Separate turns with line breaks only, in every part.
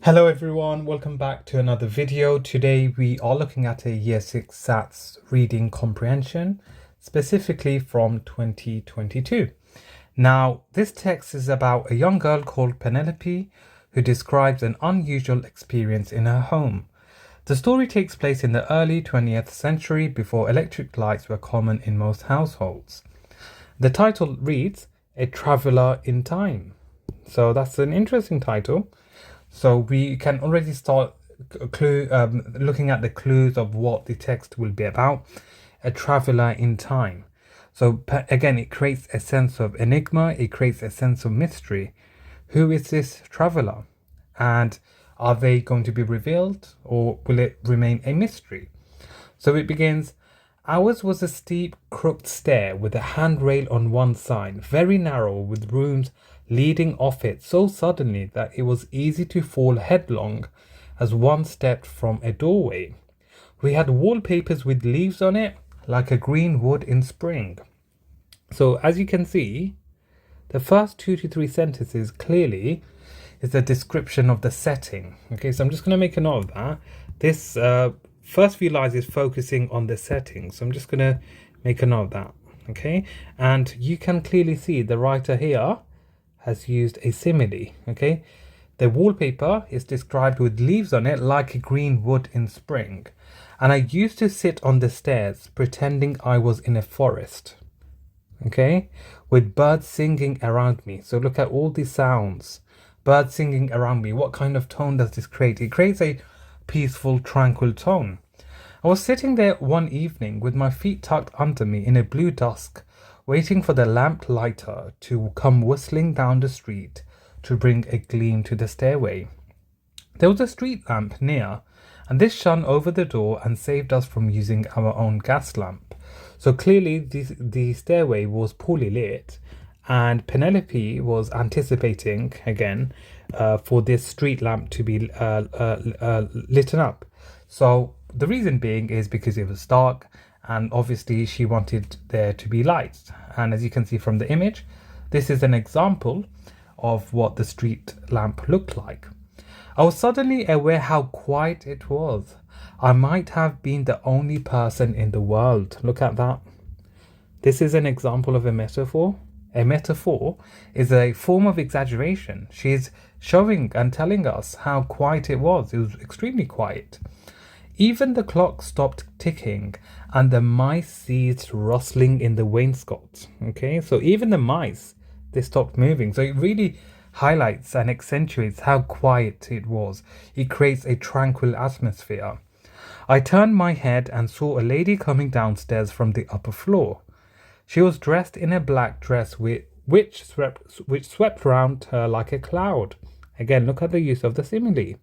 Hello everyone, welcome back to another video. Today we are looking at a Year 6 SATs reading comprehension, specifically from 2022. Now, this text is about a young girl called Penelope who describes an unusual experience in her home. The story takes place in the early 20th century before electric lights were common in most households. The title reads, A Traveller in Time. So that's an interesting title. So we can already start looking at the clues of what the text will be about. A traveler in time. So again, it creates a sense of enigma. It creates a sense of mystery. Who is this traveler? And are they going to be revealed, or will it remain a mystery? So it begins. Ours was a steep, crooked stair with a handrail on one side, very narrow, with rooms leading off it so suddenly that it was easy to fall headlong as one stepped from a doorway. We had wallpapers with leaves on it, like a green wood in spring. So as you can see, the first 2 to 3 sentences clearly is a description of the setting. Okay, so I'm just going to make a note of that. This first few lines is focusing on the setting, so I'm just going to make a note of that. Okay, and you can clearly see the writer here has used a simile. Okay, the wallpaper is described with leaves on it like a green wood in spring, and I used to sit on the stairs pretending I was in a forest. Okay, with birds singing around me. So look at all these sounds, birds singing around me. What kind of tone does this create? It creates a peaceful, tranquil tone. I was sitting there one evening with my feet tucked under me in a blue dusk, waiting for the lamp lighter to come whistling down the street to bring a gleam to the stairway. There was a street lamp near, and this shone over the door and saved us from using our own gas lamp. So clearly the stairway was poorly lit, and Penelope was anticipating again for this street lamp to be lit up. So the reason being is because it was dark, and obviously she wanted there to be lights. And as you can see from the image, this is an example of what the street lamp looked like. I was suddenly aware how quiet it was. I might have been the only person in the world. Look at that. This is an example of a metaphor. A metaphor is a form of exaggeration. She is showing and telling us how quiet it was. It was extremely quiet. Even the clock stopped ticking and the mice ceased rustling in the wainscot. Okay, so even the mice, they stopped moving. So it really highlights and accentuates how quiet it was. It creates a tranquil atmosphere. I turned my head and saw a lady coming downstairs from the upper floor. She was dressed in a black dress which swept round her like a cloud. Again, look at the use of the simile.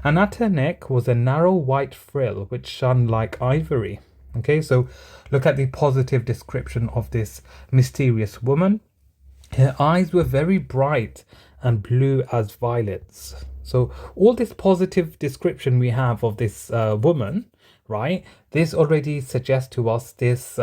And at her neck was a narrow white frill which shone like ivory. Okay, so look at the positive description of this mysterious woman. Her eyes were very bright and blue as violets. So all this positive description we have of this woman, right? This already suggests to us this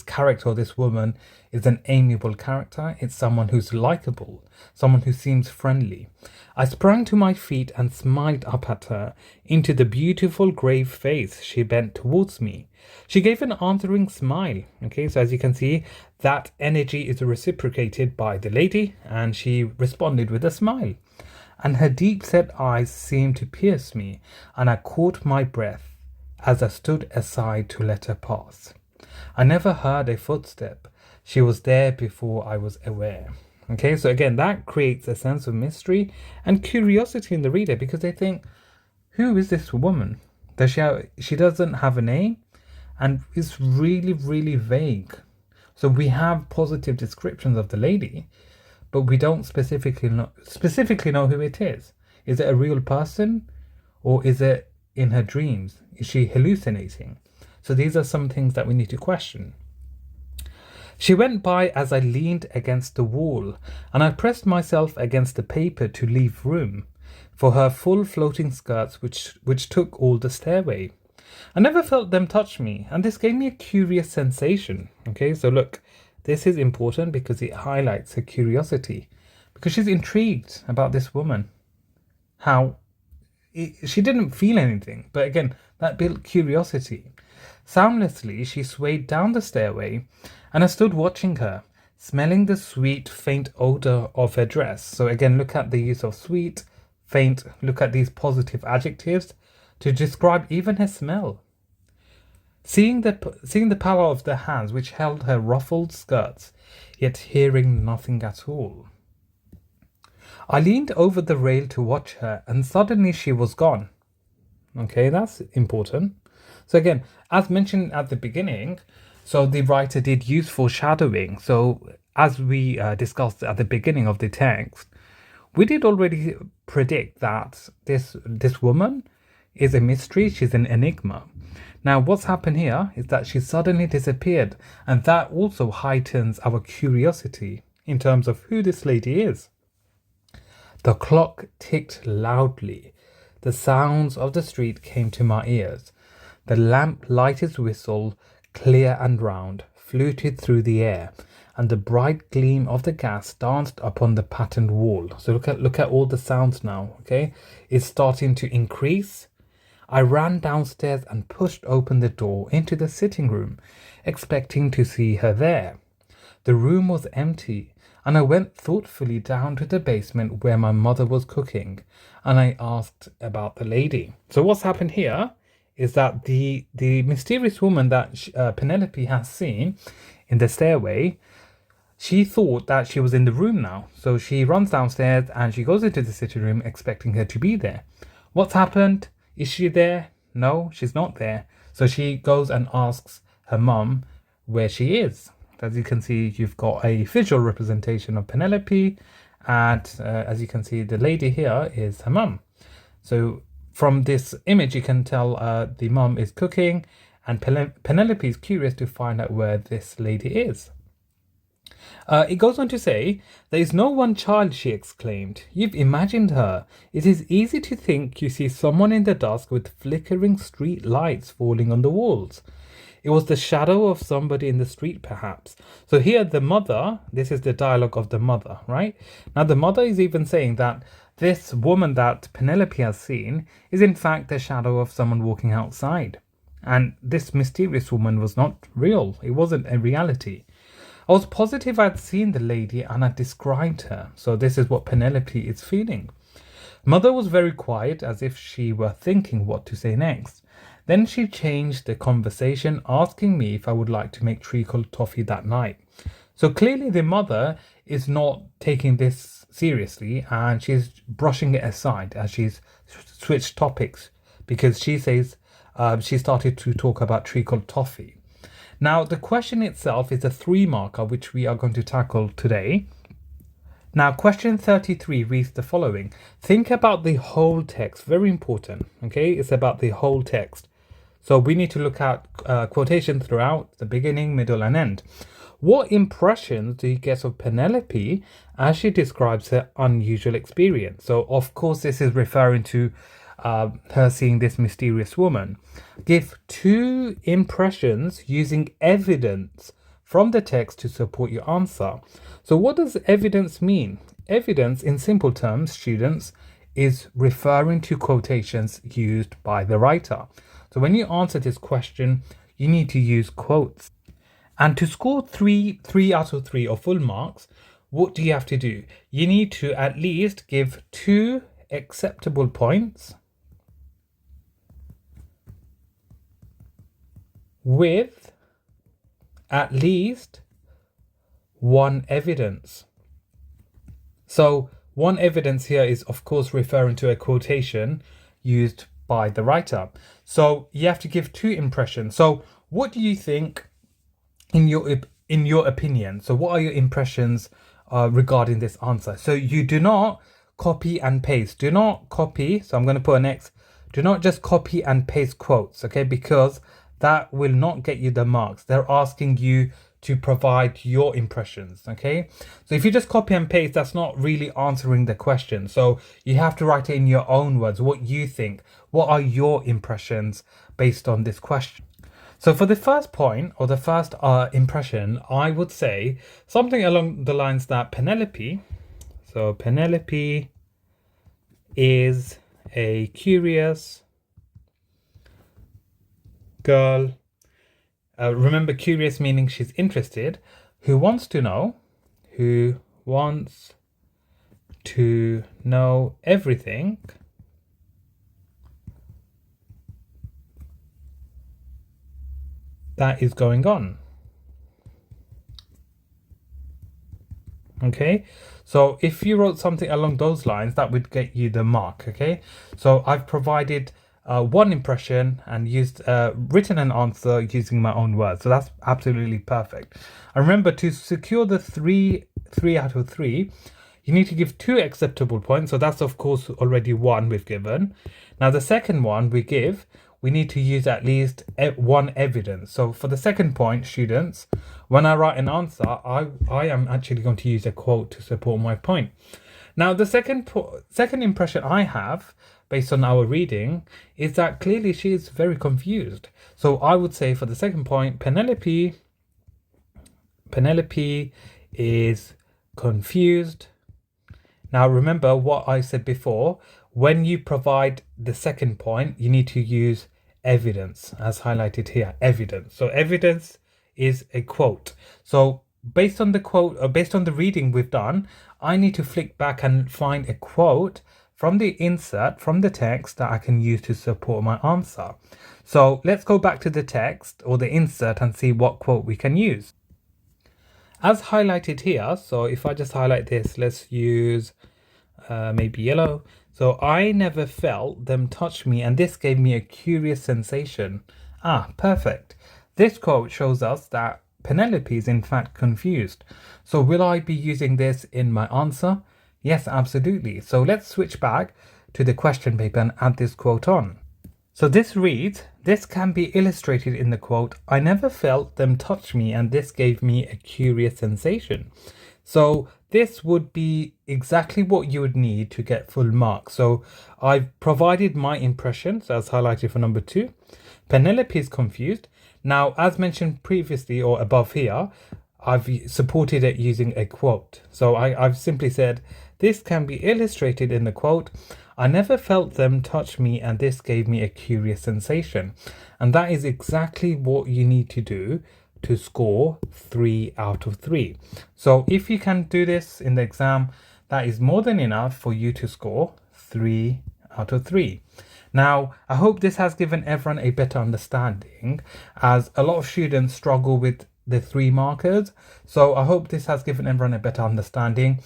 character, this woman, is an amiable character. It's someone who's likable, someone who seems friendly. I sprang to my feet and smiled up at her. Into the beautiful grave face she bent towards me. She gave an answering smile. Okay, so as you can see, that energy is reciprocated by the lady, and she responded with a smile. And her deep-set eyes seemed to pierce me, and I caught my breath as I stood aside to let her pass. I never heard a footstep. She was there before I was aware. Okay, so again, that creates a sense of mystery and curiosity in the reader, because they think, who is this woman? She doesn't have a name, and it's really, really vague. So we have positive descriptions of the lady, but we don't specifically know who it is. Is it a real person, or is it in her dreams? Is she hallucinating? So these are some things that we need to question. She went by as I leaned against the wall, and I pressed myself against the paper to leave room for her full floating skirts which took all the stairway. I never felt them touch me, and this gave me a curious sensation. Okay, so look, this is important because it highlights her curiosity, because she's intrigued about this woman. How she didn't feel anything, but again, that built curiosity. Soundlessly, she swayed down the stairway, and I stood watching her, smelling the sweet, faint odor of her dress. So again, look at the use of sweet, faint, look at these positive adjectives to describe even her smell. Seeing the power of the hands which held her ruffled skirts, yet hearing nothing at all. I leaned over the rail to watch her, and suddenly she was gone. Okay, that's important. So again, as mentioned at the beginning, so the writer did use foreshadowing. So as we discussed at the beginning of the text, we did already predict that this woman is a mystery. She's an enigma. Now, what's happened here is that she suddenly disappeared, and that also heightens our curiosity in terms of who this lady is. The clock ticked loudly. The sounds of the street came to my ears. The lamp-lighted whistle, clear and round, fluted through the air, and the bright gleam of the gas danced upon the patterned wall. So look at all the sounds now, okay? It's starting to increase. I ran downstairs and pushed open the door into the sitting room, expecting to see her there. The room was empty, and I went thoughtfully down to the basement where my mother was cooking, and I asked about the lady. So what's happened here is that the mysterious woman that Penelope has seen in the stairway, she thought that she was in the room now. So she runs downstairs and she goes into the sitting room expecting her to be there. What's happened? Is she there? No, she's not there. So she goes and asks her mum where she is. As you can see, you've got a visual representation of Penelope, and as you can see, the lady here is her mum. So from this image, you can tell the mum is cooking, and Penelope is curious to find out where this lady is. It goes on to say, "There is no one child," she exclaimed. "You've imagined her. It is easy to think you see someone in the dusk with flickering street lights falling on the walls. It was the shadow of somebody in the street, perhaps." So here the mother, this is the dialogue of the mother, right? Now the mother is even saying that this woman that Penelope has seen is in fact the shadow of someone walking outside. And this mysterious woman was not real. It wasn't a reality. I was positive I'd seen the lady and I'd described her. So this is what Penelope is feeling. Mother was very quiet, as if she were thinking what to say next. Then she changed the conversation, asking me if I would like to make treacle toffee that night. So clearly the mother is not taking this seriously, and she's brushing it aside as she's switched topics, because she says she started to talk about treacle toffee. Now, the question itself is a 3-marker, which we are going to tackle today. Now, question 33 reads the following. Think about the whole text. Very important, okay? It's about the whole text. So we need to look at quotation throughout, the beginning, middle, and end. What impressions do you get of Penelope as she describes her unusual experience? So, of course, this is referring to her seeing this mysterious woman. Give 2 impressions using evidence from the text to support your answer. So what does evidence mean? Evidence, in simple terms, students, is referring to quotations used by the writer. So when you answer this question, you need to use quotes. And to score 3 out of 3 or full marks, what do you have to do? You need to at least give 2 acceptable points with at least 1 evidence. So 1 evidence here is of course referring to a quotation used by the writer. So you have to give 2 impressions. So what do you think in your opinion? So what are your impressions regarding this answer? So you do not copy and paste. Do not copy. So I'm going to put an X. Do not just copy and paste quotes, okay? Because that will not get you the marks. They're asking you to provide your impressions, okay? So if you just copy and paste, that's not really answering the question. So you have to write it in your own words, what you think. What are your impressions based on this question? So for the first point, or the first impression, I would say something along the lines that Penelope is a curious girl, remember curious meaning she's interested, who wants to know everything that is going on. Okay, so if you wrote something along those lines, that would get you the mark. Okay, so I've provided one impression and written an answer using my own words, so that's absolutely perfect. And remember, to secure the three out of 3, you need to give 2 acceptable points, so that's of course already 1 we've given. Now the second one we need to use at least 1 evidence. So for the second point, students, when I write an answer, I am actually going to use a quote to support my point. Now the second impression I have based on our reading is that clearly she is very confused. So I would say for the second point, Penelope is confused. Now remember what I said before, when you provide the second point, you need to use evidence, as highlighted here, evidence. So evidence is a quote. So based on the quote, or based on the reading we've done, I need to flick back and find a quote from the insert, from the text, that I can use to support my answer. So let's go back to the text or the insert and see what quote we can use. As highlighted here, so if I just highlight this, let's use maybe yellow. So I never felt them touch me and this gave me a curious sensation. Perfect. This quote shows us that Penelope is in fact confused. So will I be using this in my answer? Yes, absolutely. So let's switch back to the question paper and add this quote on. So this reads, this can be illustrated in the quote, I never felt them touch me and this gave me a curious sensation. So this would be exactly what you would need to get full marks. So I've provided my impressions as highlighted for number 2. Penelope is confused. Now, as mentioned previously or above here, I've supported it using a quote. So I've simply said, this can be illustrated in the quote, I never felt them touch me and this gave me a curious sensation. And that is exactly what you need to do to score 3 out of 3. So if you can do this in the exam, that is more than enough for you to score 3 out of 3. Now, I hope this has given everyone a better understanding, as a lot of students struggle with the 3 markers. So I hope this has given everyone a better understanding.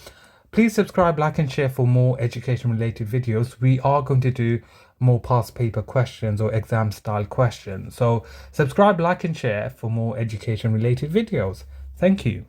Please subscribe, like and share for more education related videos. We are going to do more past paper questions or exam style questions. So subscribe, like and share for more education related videos. Thank you.